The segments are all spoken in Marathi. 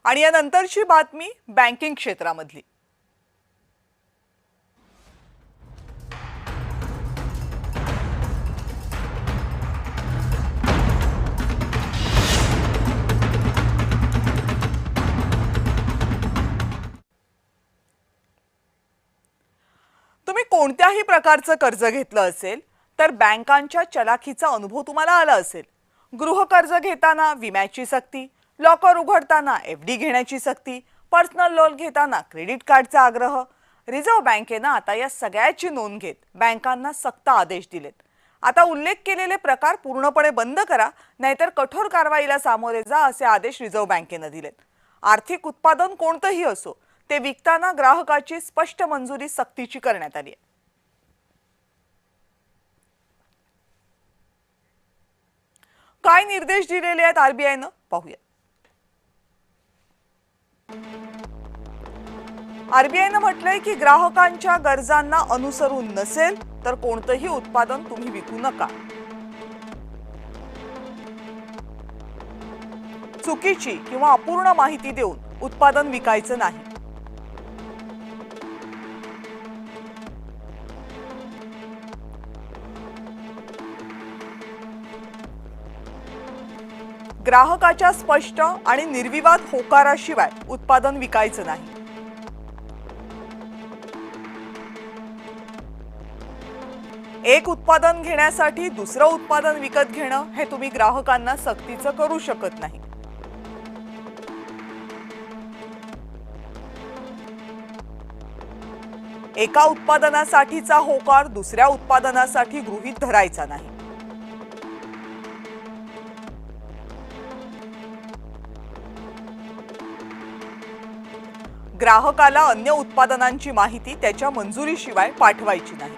आणि यानंतरची बातमी बँकिंग क्षेत्रामधली। तुम्ही कोणत्याही प्रकारचं कर्ज घेतलं असेल तर बँकांच्या चलाखीचा अनुभव तुम्हाला आला असेल। गृहकर्ज घेताना विम्याची सक्ती, लॉकर उघडताना एफडी घेण्याची सक्ती, पर्सनल लोन घेताना क्रेडिट कार्डचा आग्रह। रिझर्व्ह बँकेने आता या सगळ्याची नोंद घेत बँकांना सक्त आदेश दिलेत। आता उल्लेख केलेले प्रकार पूर्णपणे बंद करा, नाहीतर कठोर कारवाईला सामोरे जा असे आदेश रिझर्व्ह बँकेने दिलेत। आर्थिक उत्पादन कोणतेही असो ते विकताना ग्राहकाची स्पष्ट मंजुरी सक्तीची करण्यात आली आहे। काय निर्देश दिलेले आहेत आरबीआयने पाहूया। आरबीआयने म्हटलंय की ग्राहकांच्या गरजांना अनुसरून नसेल तर कोणतेही उत्पादन तुम्ही विकू नका। चुकीची किंवा अपूर्ण माहिती देऊन उत्पादन विकायचं नाही। ग्राहकाच्या स्पष्ट आणि निर्विवाद होकाराशिवाय उत्पादन विकायचं नाही। एक उत्पादन घेण्यासाठी दुसरं उत्पादन विकत घेणं हे तुम्ही ग्राहकांना सक्तीचं करू शकत नाही। एका उत्पादनासाठीचा होकार दुसऱ्या उत्पादनासाठी गृहीत धरायचा नाही। ग्राहकाला अन्य उत्पादनांची माहिती त्याच्या मंजुरीशिवाय पाठवायची नाही।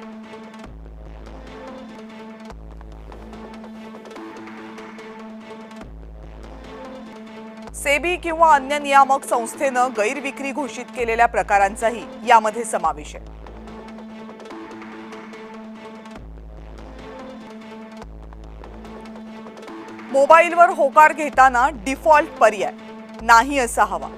सेबी किंवा अन्य नियामक संस्थेने गैरविक्री घोषित केलेल्या प्रकारांचाही यामध्ये समावेश आहे। मोबाईलवर होकार घेताना डिफॉल्ट पर्याय नाही असा हवा।